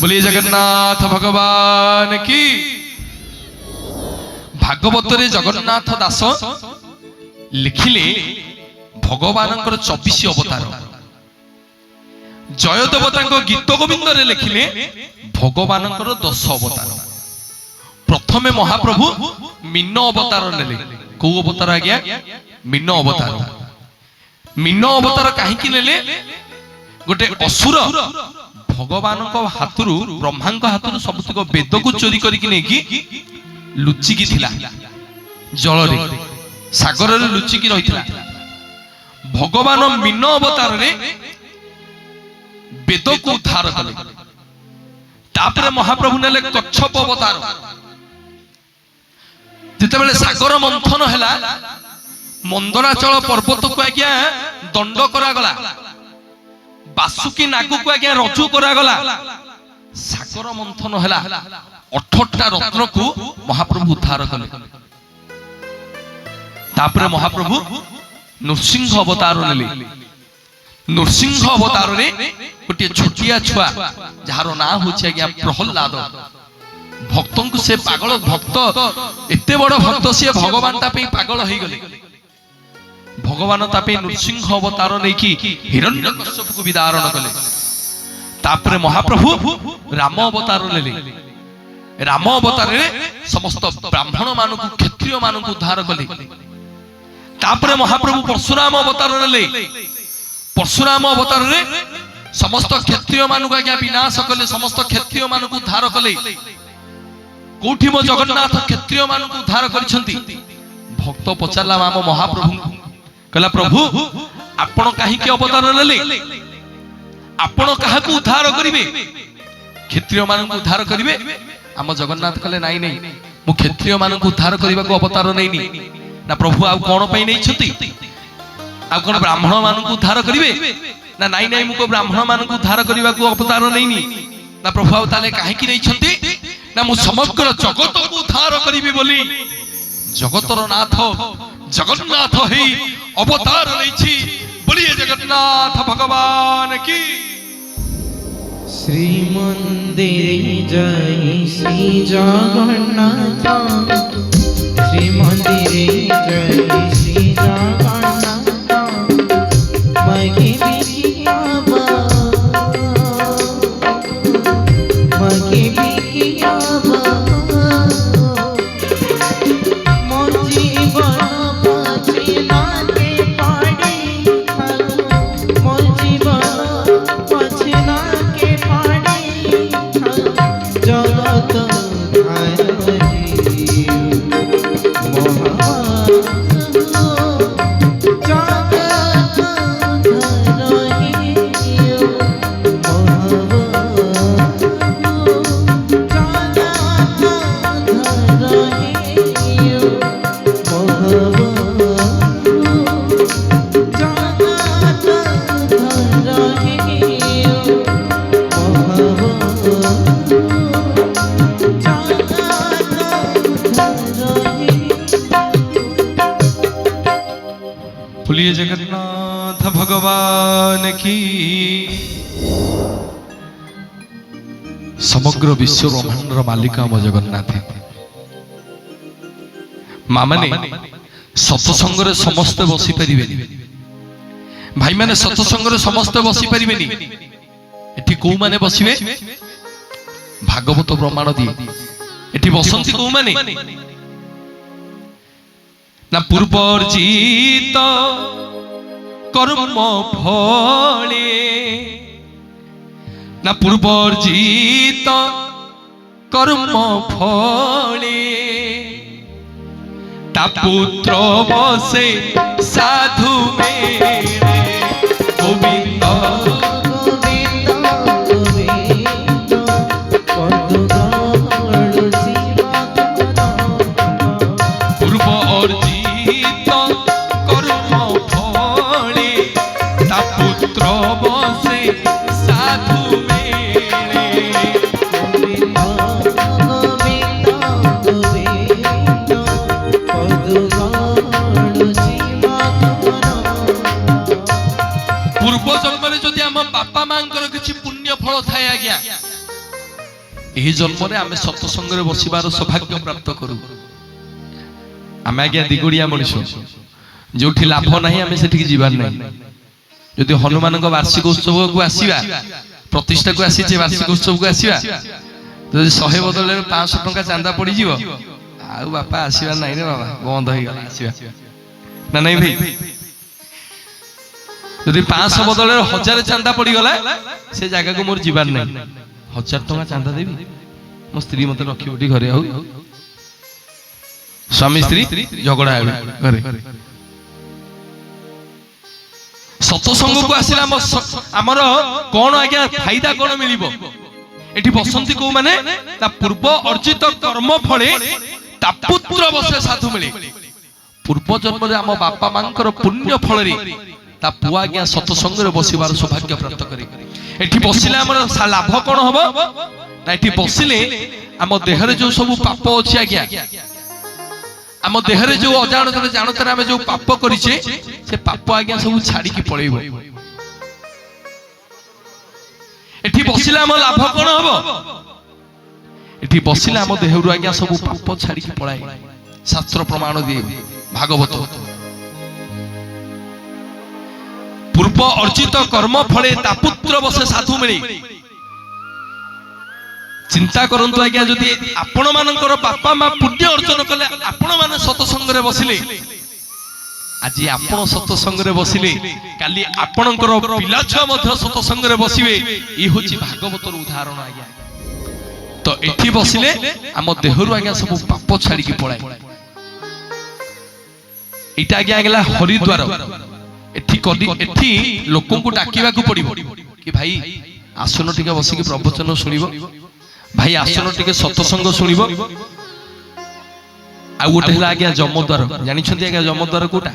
बोलिए जगन्नाथ भगवान की। भागवत रे जगन्नाथ दास लिखिले भगवान 24 अवतार। जय देवता गीत गोविंद रे लिखिले भगवान 10 अवतार। प्रथमे महाप्रभु मीन अवतार नेले। को अवतार आज्ञा? मीन अवतार। मीन अवतार कहीं नेले? गोटे असुर भगवान हाथरू ब्रह्मा हाथरू सबुतक वेद को चोरी करके लुचिकी थिला जल रे सागर रे लुचिकी रहिथिला। भगवान मीन अवतार रे वेद को उद्धार कले। तापरे महाप्रभु नेले कच्छप अवतार। जेतेबेले सागर मंथन हैला मंदराचल पर्वत को आज्ञा दंड करा गला। बासुकी नागु को आज्ञा रजू करा गला। सागर मंथन हैला 18टा रत्न को महाप्रभु उद्धार कले। तापरे महाप्रभु नृसिंह अवतार नेले। नृसिंह अवतार रे गोटे छोटिया छुआ जार ना होछि आज्ञा प्रहलाद। भक्तों को से पागल भक्त एते बड़ भक्त से भगवान तापे पागल हो गले। भगवान तापे नृसिंह अवतार नेकी हिरण्यकश्यप को विदारण कले। तापरे महाप्रभु राम अवतार नेले। राम अवतार रे समस्त ब्राह्मण मान को क्षत्रिय मान को उद्धार कले। तापरे महाप्रभु परशुराम अवतार नेले। परशुराम अवतार रे समस्त क्षत्रिय मान को आज्ञा विनाश कले। समस्त क्षत्रिय मान को उद्धार कले। कोठी मो जगन्नाथ क्षत्रिय मान को उद्धार करिसंती। भक्त पचारला माम महाप्रभु कहला प्रभु आपण काहे के अवतार लेले? आपण काहा को उद्धार करिवे? क्षत्रिय मान को उद्धार करिवे? आम जगन्नाथ कहले नाही नाही मु क्षत्रिय मान को उद्धार करबा को अवतार नैनी ना प्रभु। आ कोन पई नै छथि? आ कोन ब्राह्मण मान को उद्धार करिवे? ना नाही नाही मु को ब्राह्मण मान को उद्धार करबा को अवतार नैनी ना प्रभु। आ ताले काहे कि नै छथि? ना मु समग्र जगत को उद्धार करिवे बोली जगतर नाथ जगन्नाथ ही अवतार लैछि। बोलिए जगन्नाथ भगवान की। श्री मंदिर जय श्री जगन्नाथ। श्री मंदिर जय श्री जगन्नाथ। मगे बिकियाबा मगे बिकियाबा मोर जीवन पछिना के पड़े। मोर जीवन पछिना के पड़े। जगत धारी बोलिए जगन्नाथ भगवान की। समग्र विश्व ब्रह्मांड मालिक आम जगन्नाथ। माँ माने सत्संग रे समस्ते बसी परिबे। भाई माने सत्संग रे समस्ते बसी परिबेनी। एठी को माने बसिबे? भागवत प्रमाण दिए। एठी बसंती को माने ना पूर्वर्जित कर्म फले। ना पूर्वर्जित कर्म फले ता पुत्र बसे साधु मेरे गोविंद। ଏହି ଜନ୍ମରେ ଆମେ ସତ୍ସଙ୍ଗରେ ବସିବାର ସୌଭାଗ୍ୟ ପ୍ରାପ୍ତ କରୁ। ଆମେ ଆଜ୍ଞା ଦିଗୁଡିଆ ମଣିଷ, ଯୋଉଠି ଲାଭ ନାହିଁ ଆମେ ସେଠିକି ଯିବାର ନାହିଁ। ଯଦି ହନୁମାନଙ୍କ ବାର୍ଷିକ ଉତ୍ସବକୁ ଆସିବା, ପ୍ରତିଷ୍ଠାକୁ ଆସିଛେ ବାର୍ଷିକ ଉତ୍ସବକୁ ଆସିବା, ଯଦି 100 ବଦଳରେ 500 ଟଙ୍କା ଚାନ୍ଦା ପଡିଯିବ, ଆଉ ବାପା ଆସିବାର ନାହିଁ ରେ ବାବା, ବନ୍ଦ ହେଇଗଲା ଆସିବା ନା ନାଇଁ ଭାଇ? ଯଦି 500 ବଦଳରେ 1000 ଚାନ୍ଦା ପଡିଗଲା, ସେ ଜାଗାକୁ ମୋର ଯିବାର ନାହିଁ। 1000 ଟଙ୍କା ଚାନ୍ଦା ଦେବି, ମୋ ସ୍ତ୍ରୀ ମତେ ରଖିବ ଟି ଘରେ, ଆଉ ସ୍ୱାମୀ ସ୍ତ୍ରୀ ଝଗଡା ହେବେ ଘରେ। ସତ୍ସଙ୍ଗକୁ ଆସିଲେ ଆମର କଣ ଆଜ୍ଞା ଫାଇଦା କଣ ମିଳିବ? ଏଠି ବସନ୍ତି କୋଉମାନେ? ତା ପୂର୍ବ ଅର୍ଜିତ କର୍ମ ଫଳେ ତା ପୁତ୍ର ବସେ ସାଧୁ ମିଳେ। ପୂର୍ବ ଜନ୍ମରେ ଆମ ବାପା ମାଙ୍କର ପୁଣ୍ୟ ଫଳରେ ତା ପୁଅ ଆଜ୍ଞା ସତ୍ସଙ୍ଗରେ ବସିବାର ସୌଭାଗ୍ୟ ପ୍ରାପ୍ତ କରେ। ଏଠି ବସିଲେ ଆମର ଲାଭ କଣ ହବ ନା, ଏଠି ବସିଲେ ଆମ ଦେହରେ ଯୋଉ ସବୁ ପାପ ଅଛି ଆଜ୍ଞା, ଆମ ଦେହରେ ଯୋଉ ଅଜାଣତରେ ଜାଣତରେ ଆମେ ଯୋଉ ପାପ କରିଛେ, ସେ ପାପ ଆଜ୍ଞା ସବୁ ଛାଡିକି ପଳେଇବ। ଏଠି ବସିଲେ ଆମ ଲାଭ କଣ ହବ? ଏଠି ବସିଲେ ଆମ ଦେହରୁ ଆଜ୍ଞା ସବୁ ପାପ ଛାଡିକି ପଳାଏ। ଶାସ୍ତ୍ର ପ୍ରମାଣ ଦିଏ ଭାଗବତ। ପୂର୍ବ ଅର୍ଜିତ କର୍ମ ଫଳେ ତା ପୁତ୍ର ବସେ ସାଧୁ ମିଳେ। ଚିନ୍ତା କରନ୍ତୁ ଆଜ୍ଞା, ଯଦି ଆପଣ ମାନଙ୍କର ବାପା ମା ପୁଣ୍ୟ ଅର୍ଜନ କଲେ, ଆପଣ ମାନେ ସତ୍ସଙ୍ଗରେ ବସିଲେ, ଆଜି ଆପଣ ସତ୍ସଙ୍ଗରେ ବସିଲେ, କାଲି ଆପଣଙ୍କର ପିଲା ଛୁଆ ମଧ୍ୟ ସତ୍ସଙ୍ଗରେ ବସିବେ। ଇଏ ହଉଛି ଭାଗବତର ଉଦାହରଣ ଆଜ୍ଞା। ତ ଏଠି ବସିଲେ ଆମ ଦେହରୁ ଆଜ୍ଞା ସବୁ ପାପ ଛାଡିକି ପଳାଏ। ଏଇଟା ଆଜ୍ଞା ହେଲା ହରିଦ୍ୱାର। ଏଠି ଲୋକଙ୍କୁ ଡାକିବାକୁ ପଡିବ କି ଭାଇ ଆସୁନ ଟିକେ ବସିକି ପ୍ରବଚନ ଶୁଣିବ, ଭାଇ ଆସୁନ ଟିକେ ସତ୍ସଙ୍ଗ ଶୁଣିବ। ଆଉ ଗୋଟେ ହେଲା ଆଜ୍ଞା ଯମଦ୍ୱାର। ଜାଣିଛନ୍ତି ଆଜ୍ଞା ଯମଦ୍ୱାର କୋଉଟା?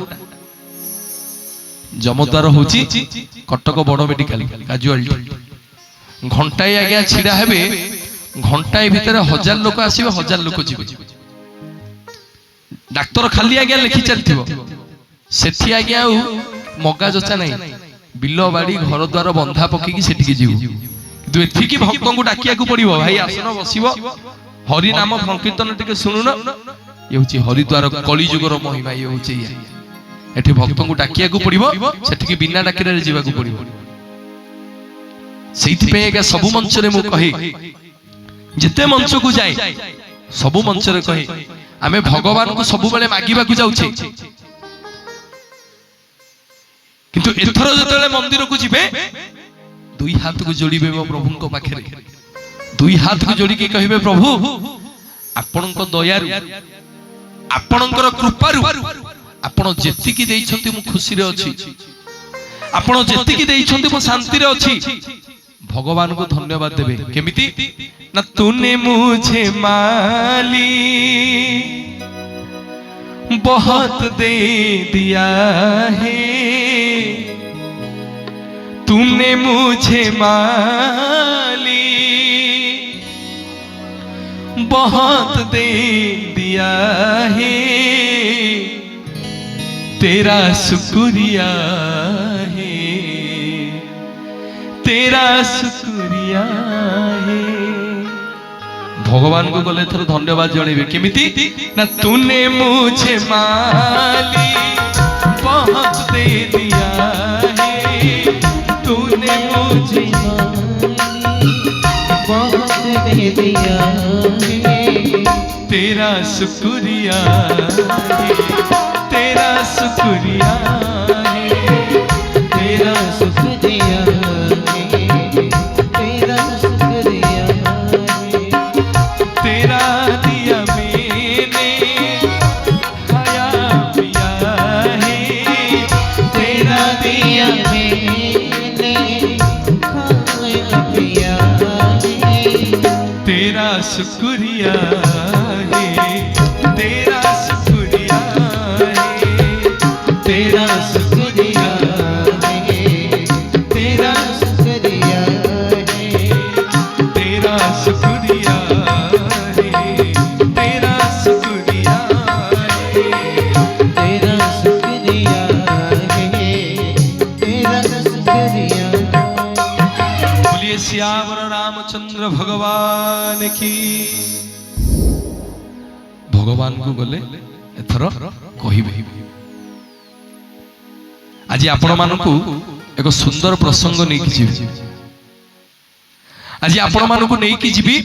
ଯମଦ୍ୱାର ହଉଛି କଟକ ବଡ ମେଡିକାଲ କାଜୁଆଲିଟି। ଘଣ୍ଟାଏ ଆଜ୍ଞା ଛିଡା ହେବେ, ଘଣ୍ଟାଏ ଭିତରେ 1000 ଲୋକ ଆସିବେ, 1000 ଲୋକ ଯିବେ। ଡାକ୍ତର ଖାଲି ଆଜ୍ଞା ଲେଖି ଚାଲିଥିବ, ସେଠି ଆଜ୍ଞା ଆଉ ମଗା ଜଚା ନାହିଁ। ବିଲ ବାଡି ଘର ଦ୍ୱାର ବନ୍ଧା ପକେଇକି ସେଠିକି ଯିବୁ। କିନ୍ତୁ ଏଠିକି ଭକ୍ତଙ୍କୁ ଡାକିବାକୁ ପଡିବ, ଭାଇ ଆସୁନ ବସିବ, ହରି ନାମ ସଂକୀର୍ତ୍ତନ ଟିକେ ଶୁଣୁନ। ଇଏ ହଉଛି ହରିଦ୍ୱାର, କଳି ଯୁଗର ମହିମା ଇଏ ହଉଛି ଇଏ। ଏଠି ଭକ୍ତଙ୍କୁ ଡାକିବାକୁ ପଡିବ, ସେଠିକି ବିନା ଡାକିରାରେ ଯିବାକୁ ପଡିବ। ସେଇଥିପାଇଁ ଆଜ୍ଞା ସବୁ ମଞ୍ଚରେ ମୁଁ କହେ, ଯେତେ ମଞ୍ଚକୁ ଯାଏ ସବୁ ମଞ୍ଚରେ କହେ, ଆମେ ଭଗବାନଙ୍କୁ ସବୁବେଳେ ମାଗିବାକୁ ଯାଉଛେ, କିନ୍ତୁ ଏଥର ଯେତେବେଳେ ମନ୍ଦିରକୁ ଯିବେ, 2 ହାତକୁ ଯୋଡ଼ିବେ ମୋ ପ୍ରଭୁଙ୍କ ପାଖରେ। 2 ହାତକୁ ଯୋଡ଼ିକି କହିବେ, ପ୍ରଭୁ ଆପଣଙ୍କ ଦୟାରୁ, ଆପଣଙ୍କର କୃପାରୁ ଆପଣ ଯେତିକି ଦେଇଛନ୍ତି ମୁଁ ଖୁସିରେ ଅଛି, ଆପଣ ଯେତିକି ଦେଇଛନ୍ତି ମୁଁ ଶାନ୍ତିରେ ଅଛି। ଭଗବାନଙ୍କୁ ଧନ୍ୟବାଦ ଦେବେ। କେମିତି ନା, ତୁନେ ମୁଝେ ମାଲି बहुत दे दिया है, तुमने मुझे माली बहुत दे दिया है, तेरा शुक्रिया है, तेरा शुक्रिया है। भगवान को गले थर धन्यवाद जणेबे। केमिति ना, तूने मुझे माली बहुत दे दिया है, तूने मुझे माली बहुत दे दिया है, तेरा शुक्रिया है, तेरा शुक्रिया है, तेरा शुक्रिया है, तेरा शुक्रिया है, तेरा दिया मैंने खाया पिया है, तेरा दिया मैंने खाया पिया है, तेरा शुक्रिया है, तेरा शुक्रिया है, तेरा शुक्रिया है, तेरा शुक्रिया है, तेरा शुक्रिया है, तेरा शुक्रिया है, तेरा शुक्रिया है, तेरा शुक्रिया। बोलिए सियावर रामचंद्र भगवान भगवान की भगवान को गले एथर कहिबे आज आपण मानकू एक सुंदर प्रसंग नहीं जीवी आज आपण मानकू नहीं कि जीवी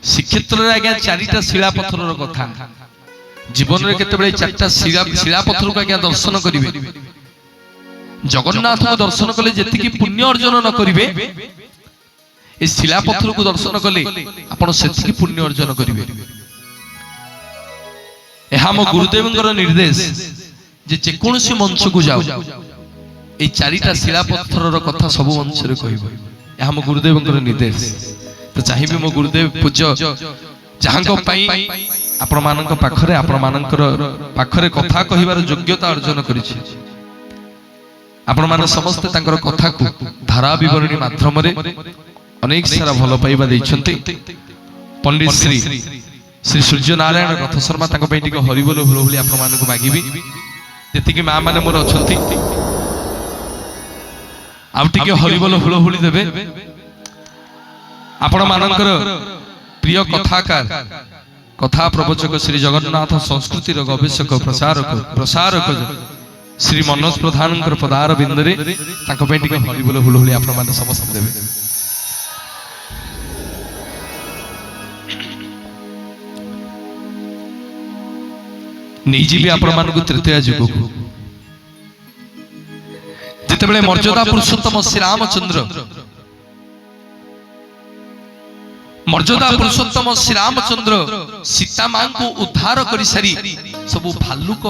श्रीक्षेत्र रे आज्ञा चारिटा शिला पत्थर कथा जीवन रे केतेबेले चारिटा शिला पत्थर को आज्ञा दर्शन करिवे जगन्नाथ को दर्शन कले जेति की पुण्य अर्जन न करिवे ए शिला पत्थर को दर्शन कले आपण सेति की पुण्य अर्जन करिवे एहा मो गुरुदेवंकर निर्देश जे जेकोसी मंच को जाओ ए चारिटा शिला पत्थर कथा सब मंच रे कहबो एहा मो गुरुदेवंकर निर्देश तो चाहिए मो गुरुदेव पूज्य जहां आपण मानक पाखरे आपण मानकर पाखरे कथा कहिबार योग्यता अर्जन करिछि आपण मान समस्त तांकर कथा को धारा विवरणी माध्यम रे अनेक सारा भल पाइबा दैछन्ते पंडित श्री श्री सूर्य नारायण रथ शर्मा तांको पे टिक हरिबोल हुलहुली आपण मानक मागिबी जेतिकी मां माने मोर अछंती आउ टिके हरिबोल हुलहुली देबे आपण मानकर प्रिय कथाकार कथा प्रवचक श्री जगन्नाथ संस्कृति गवेषक प्रसारक श्री मनोज प्रधान पदार बिंदरे हरिबोल हुलहुली आपण माने समस्त देबे नहीं जीवी आपण मानकु तृतीय जुग को जेतेबेले मर्यादा पुरुषोत्तम श्री रामचंद्र मर्यादा पुरुषोत्तम श्री रामचंद्र सीता मां को उद्धार करि सारी सब भालुक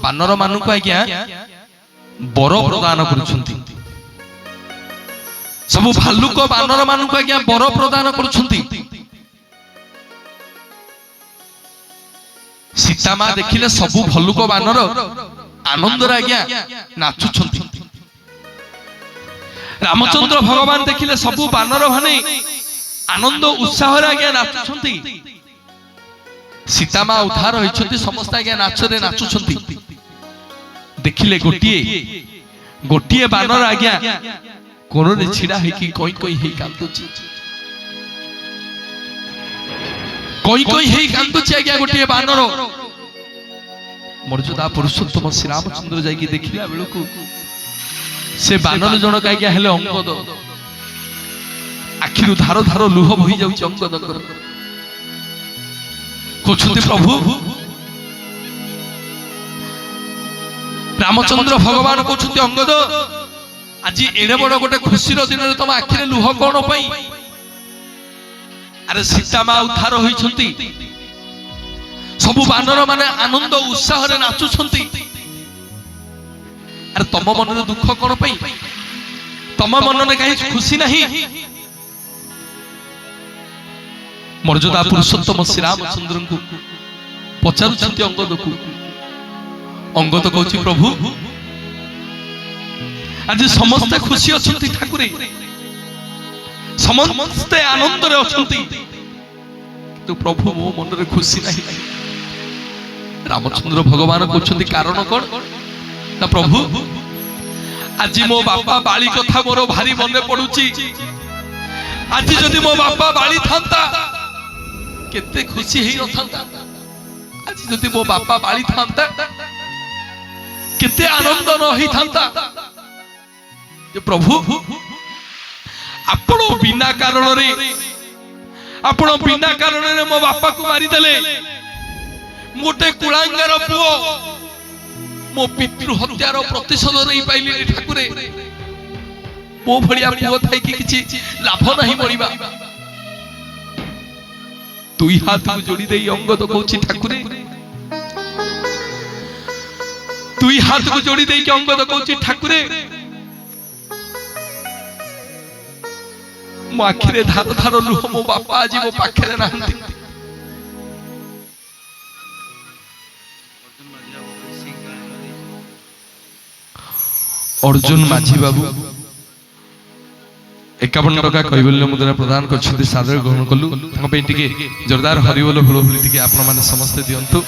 बानर मानु को आज्ञा बर प्रदान करुछंती सब भालुक बानर मानु को आज्ञा बर प्रदान करुछंती सीता मां देखिले सब भालुक बानर आनंद रे आज्ञा नाचुछंती रामचंद्र भगवान देखिले सब बानर भने आनंद उत्साह रे आज्ञा नाचुछंती सीता मां उद्धार होइछंती समस्त आज्ञा नाच रे नाचुछंती देखिले गोटिए बानर आज्ञा कोन रे छिड़ा है कि कोई कोई हे कांदुची कोई हे कांदुची आज्ञा गोटिए बानर मर्यादा पुरुषोत्तम श्री रामचंद्र जाई कि देखिला बेलकू से बानर जनक आज्ञा हेले अंगद आखिरु धारो धारो लुह बही जाउछ अंगदकर कोछुति प्रभु रामचंद्र भगवान कोछुति अंगद आज एडे बड़ गोटे खुशी रो दिन रे तम आखिरे लुह कोन पई अरे सीता मा उद्धार होइछंती सब बानर माने आनंद उत्साह रे नाचुछंती अरे तम मन रे दुख कोन पई तम मन रे काहे खुशी नहीं मर्यादा पुरुषोत्तम श्री रामचंद्र को पचारुछंती अंगद को अंगद कहछि प्रभु आज समस्त खुशी अछंती ठाकुरे समस्त आनंद रे अछंती तो प्रभु मो मन रे खुशी नहीं रामचंद्र भगवान कहछंती कारण कोन ना प्रभु आज मो बापा बाली कथा मोर भारी मने पडुची आज जदि मो बापा बाली थांता केते खुशी हेई नथांता आज जदि मो बापा बाली थांता केते आनंद न हेई थांता जे प्रभु आपण बिना कारण रे मो बापा को मारी देले मोटे कुलांगार पुओ मो पितृ हत्यार प्रतिशोध नहीं पाइली ठाकुरे मो भलिया पुओ थाई कि किछि लाभ नहीं मरिबा तुई हाथ को जोड़ी देई अंगद कहछि ठाकुरे तुई हाथ को जोड़ी देई कि अंगद कहछि ठाकुरे मो आखिरे धार धार लुह मो बापा आज मो पाखरे नाहंती अर्जुन माझी बाबू 51 टका कैबल्य मुद्रा प्रदान कर सादर ग्रहण कलु जोरदार हरिबोल हुलहुली आपण माने समस्त दियंतु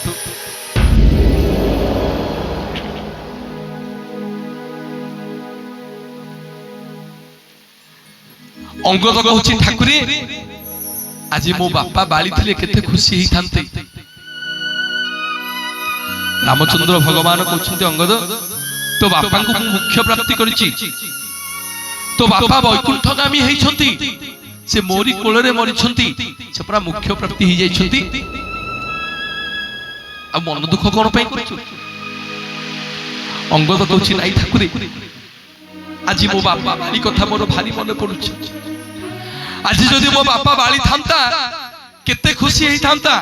अंगद कहूची ठाकुरे आज मो बापा बाली थिले केते खुशी ही थांते। रामचंद्र भगवान कहते अंगद तो बापा को मुख्य प्राप्ति करिछि, तो बापा वैकुंठगामी हेइछंती, से मोरी कोलरे मरिछंती, से पूरा मुख्य प्राप्ति ही जाइछंती। आ मन दुख कोन पई करछु? अंगद कहूछि नाई ठाकुरे आज मो बापा बाली कथा मोर भारी मन पड़ुछि। आज जदि मो बापा बाली थांता केते खुशी हेइ थांता।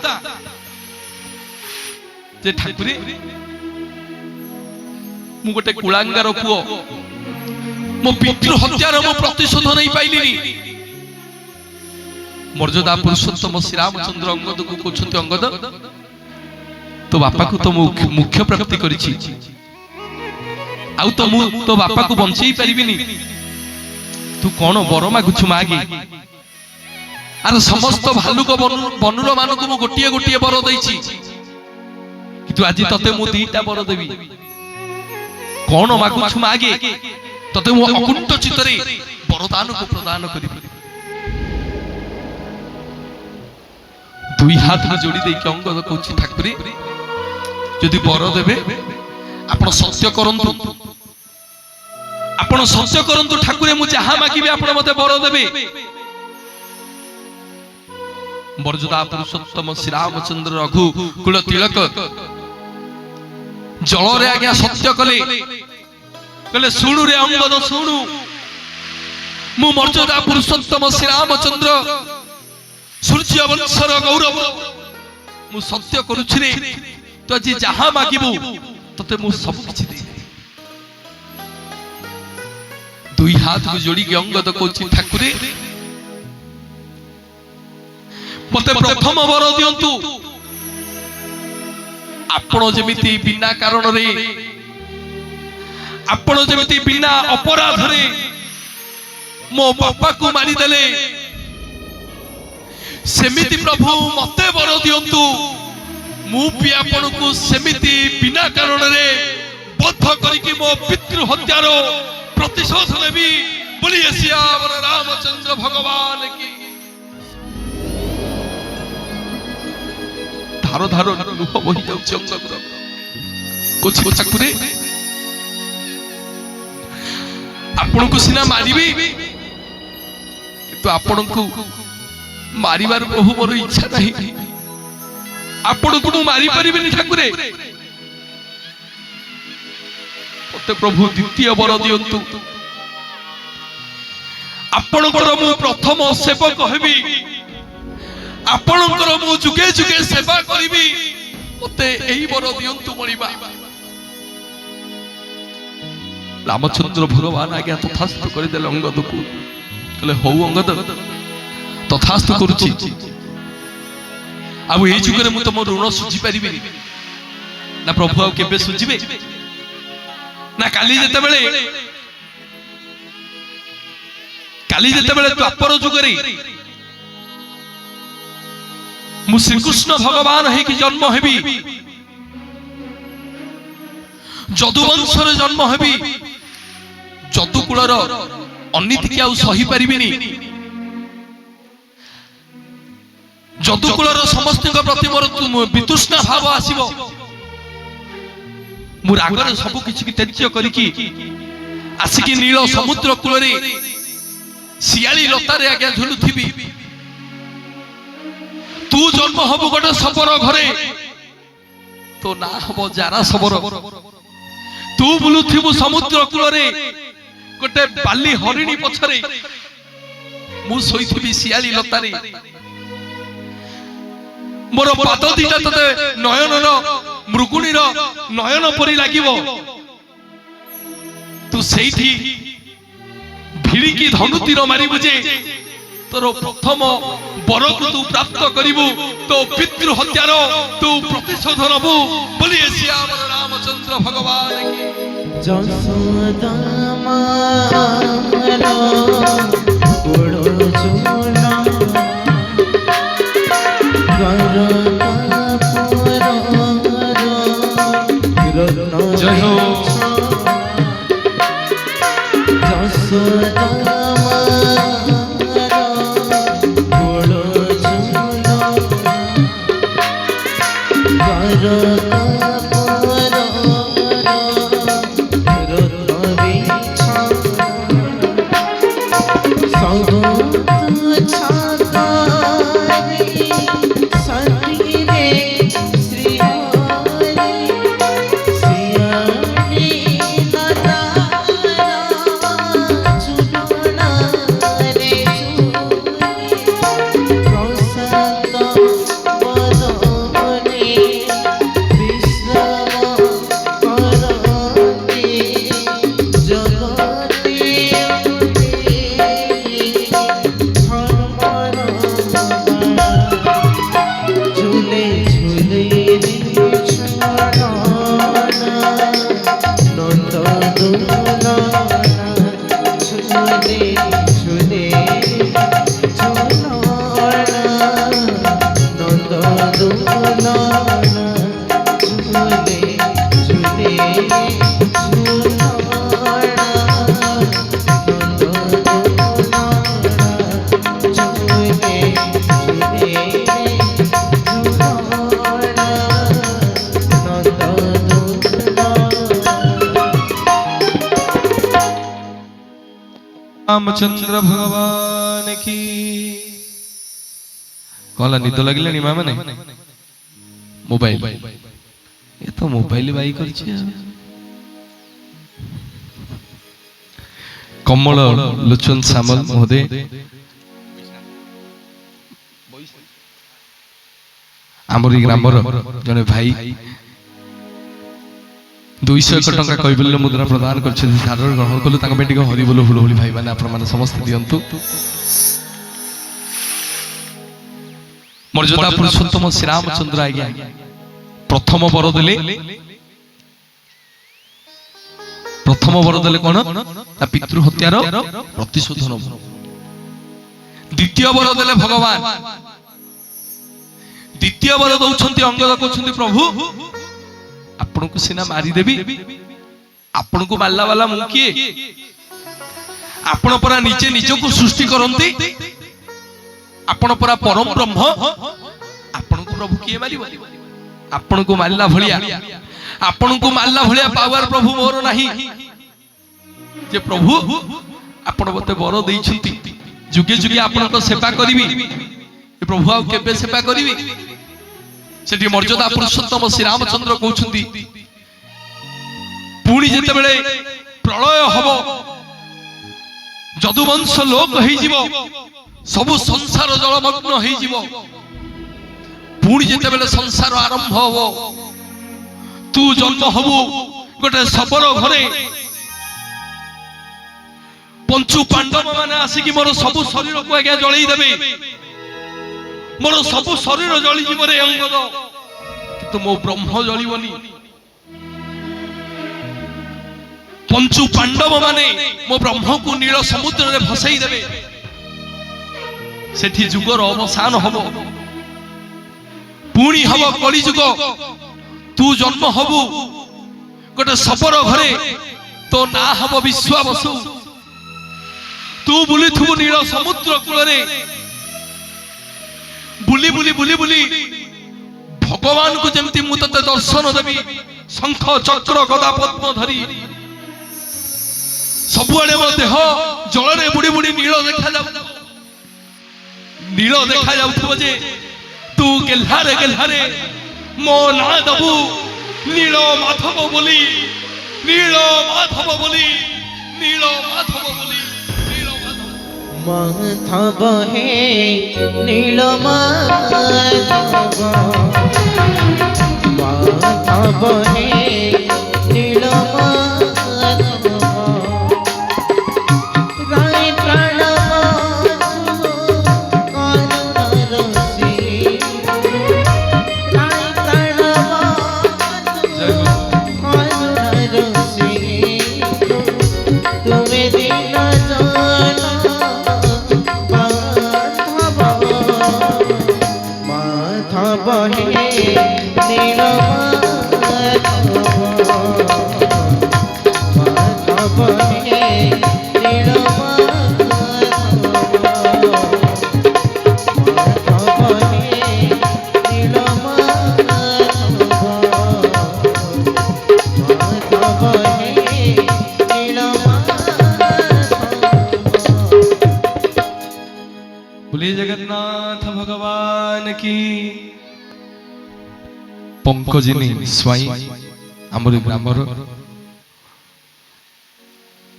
जे ठाकुरे मु गोटे कुलांगार पुओ मो पितृ हत्यार मो प्रतिशोध नहीं पाइलिनी। मर्यादा पुरुषोत्तम श्री रामचंद्र अंगद को कहते अंगद तो बापा को तो मुख्य प्राप्ति करिछि, आउ तो मु तो बापा को बंचई परिबिनी। तू कौन बर मागुछु मागे? आर समस्त भालुक बनुर मानक मु गोटिए गोटिए बर दैछि, किंतु आज तते मु दीटा बर देबी। कौन मागुछु मागे? तते मु अकुंठ चित्तरे वरदान को प्रदान करिबि। दुई हाथ में जोड़ी दे के अंगद कहछि ठाकुरे यदि बर देबे आपण सत्य करंतु, आपण सत्य करंतु ठाकुरे मु जहा मागिबे आपण मते बर देबे। मर्यादा पुरुषोत्तम श्री रामचंद्र रघु कुल तिलक जल रे आज्ञा सत्य कले कले सुनु रे अंगद सुनु, मु मर्यादा पुरुषोत्तम श्री रामचंद्र सूर्य वंशर गौरव मु सत्य करूछि रे। तो आज जहा मागिबु तते मु सब किछि दे। दुई हाथ को जोड़ी के अंगद कहछि ठाकुरे मते प्रथम वर दियंतु। आपण जेमिति बिना कारण रे, आपण जेमिति बिना अपराध रे मो बापा को मारी देले, सेमिति प्रभु मते वर दियंतु। मु भी आपण को सेमिति बिना कारण रे बद्ध करिकि मो पितृ हत्यार प्रतिशोध लेबी। बोलिए सियावर रामचंद्र भगवान की। धारो धारो लुह बहि जाउछि अंगद कुछ ठाकुरे आपण को सिना मारिबी, किंतु आपण को मारिबार प्रभु मोर इच्छा नहीं। आपण को मारी परिबेनी ठाकुरे, मते प्रभु द्वितीय वर दियंतु। आपणकर मु प्रथम सेवक हेबी, आपणकर मु जुगे जुगे सेवा करिबी, मते एही वर दियंतु मरिबा। रामचंद्र भगवान आज्ञा तथास्तु करि देले अंगद को। कहले हौ अंगद तथास्तु करूछि। आउ एई जुगरे मु तम ऋण सुझी परिबिनी ना प्रभु आउ केबे सुझिबे ना। काली जेतेबेले द्वापर जुगरे मु श्री कृष्ण भगवान है कि जन्म हेबी, जदुवंशर जन्म हेबी, जदुकुलर अनीति के आउ सही परिबिनी। जदुकुलर समस्त प्रति मोर वितृष्णा भाव आसीबो। मु रागरे सब किछि त्याज्य करिकि आसिकि नील समुद्र कूलरे सियाली लतारे आज्ञा झुलुथिबी। तू जन्म हबु गोटे सबर घरे, तो ना हबो जारा सबर। तू बुलुथिबु समुद्र कूलरे गोटे बाली हरिणी पछरे, मु सोइथिबी सियाली लतारे। मोर पाद दीटा तते नयनर मृगुणीर नयन परि लागिबो। तू सेठी भिड़िकी धनुतीर मारिबु जे तोर प्रथम वर को तू प्राप्त करिबु, तो पितृ हत्यार तू प्रतिशोध नबु। बोलिए सियावर रामचंद्र भगवान की। जसोदा मारो बड़ो चोला जय हो जसोदा रामचंद्र भगवान की कहला निद लगिलानी माँ मैंने मोबाइल ये तो मोबाइल बाई कर कमल लोचन सामल महोदय आमरी ग्रामर जने भाई 201 टंका कैबल्य मुद्रा प्रदान कर ग्रहण कलु हरि बोल हुलहुली भाई मैंने आपण मैंने समस्त दिंतु मर्यादा पुरुषोत्तम श्री रामचंद्र आज्ञा प्रथम वर देले कौन पितृ हत्यार प्रतिशोधन द्वितीय वर देले भगवान द्वितीय वर दौरान अंगद कहते प्रभु आपण को सीना मारिदेवी आपण को मारला वाला मु किए आपण परा निजे निजको सृष्टि करंती आपण परा परम ब्रह्म आपण को प्रभु किए मारिबो आपण को मारला भलिया आपण को मारला भलिया पावर प्रभु मोर नाही जे प्रभु आपण मते वर दैछंती जुगे जुगे आपण को सेवा करिवि प्रभु आ केबे सेवा करिवि सेठी मर्यादा पुरुषोत्तम श्री रामचंद्र कहउछंती पुणी जेते बेले प्रलय हबो जदुवंश लोक होई जीवो सब संसार जलमग्न होई जीवो पुणी जेते बेले संसार आरंभ हबो तू जन्म हबु गोटे सबल घरे पंचु पांडव माने आसिकी मोर सब शरीर को आज्ञा जळई देबे मोर सब शरीर जळी जीव रे अंगद किंतु मो ब्रह्म जळीबनी पंचु पांडव माने मो ब्रह्म को नील समुद्र रे भसई देबे सेठी जुगर अवसान हबो पुणी हबो कली जुग तू जन्म हबु गोटे सबर घरे तो ना हबो विश्वावसु तू बुलिथु नील समुद्र कूल रे बुली बुली बुली बुली भगवान को जमती मु तते दर्शन देवी शंख चक्र गदा पद्म धरी सबुआडे मो देह जल रे बुड़ी बुड़ी नील देखा जाउथबो जे तू गेल्हारे मो ना दबु नील माधव बोली नील माधव बोली नील माधव बोली माधव हे नील माधव माधव हे नील माधव राय प्रणव करुण रसी राय प्रणव करुण रसी तुम्हें दिन जाना माधव हे नील माधव हे नील माधव हे नील माधव हे नील बोलिए जगन्नाथ भगवान की पंकजिनी स्वाई आमरी ग्रामर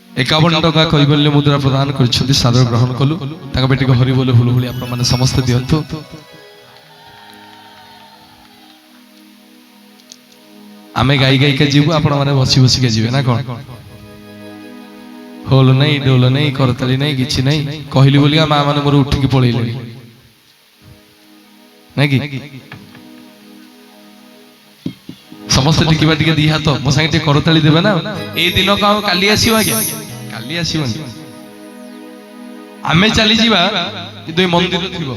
51 टका कैबल्य मुद्रा प्रदान करछथि सादर ग्रहण कलु ताका बेटी को हरि बोले हुलहुली आपण माने समस्त दियंतु आमे गाई गाई के जीवु आपण माने बसी बसी के जीवे ना कोन होल नहीं डोल नहीं करताली नहीं किछि नहीं कहली बोलिया मां माने मोर उठी के पळेले नहीं कि समस्त टिकिबा टिके दी हाथ मो संगे टे करताली देबे ना ए दिन का काली आसीबा आज्ञा काली आसीबनी आमे चली जीवा किंतु मंदिर थिबो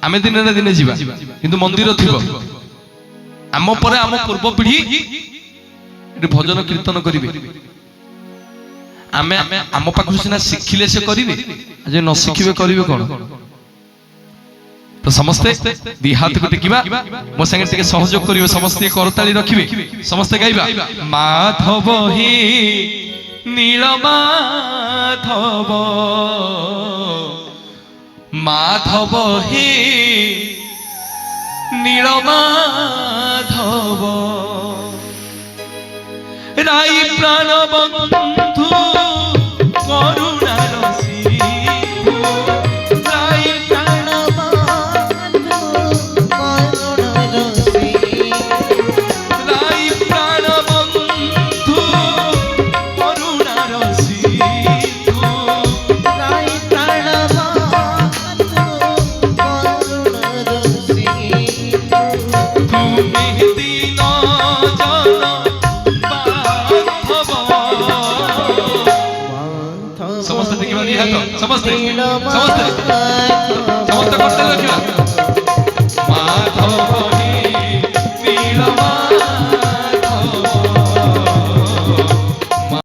आमे दिन ना दिन जीवा किंतु मंदिर थिबो आम परे आम पूर्व पीढ़ी एटे भजन कीर्तन करिवे आमे आम पाखु सिना शिखिले से करिवे आज न शिखिबे करिवे कोन तो समस्ते दी हाथ को टेकिबा मो संगे टिके सहयोग करिवे समस्ते करताली रखिबे समस्ते गाइबा माधव हे নীলমাধব মাধব হে নীলমাধব রাই প্রাণবন্ধু করুণার সিন্ধু রাই প্রাণবন্ধু করুণার সিন্ধু রাই প্রাণবন্ধু করুণার সিন্ধু রাই প্রাণবন্ধু করুণার সিন্ধু তুমি দিন জন বান্ধব ସମସ୍ତେ ଦେଖିବା ନିହାତ ସମସ୍ତେ ସମସ୍ତେ ସମସ୍ତେ କରତେ ଦେଖିବା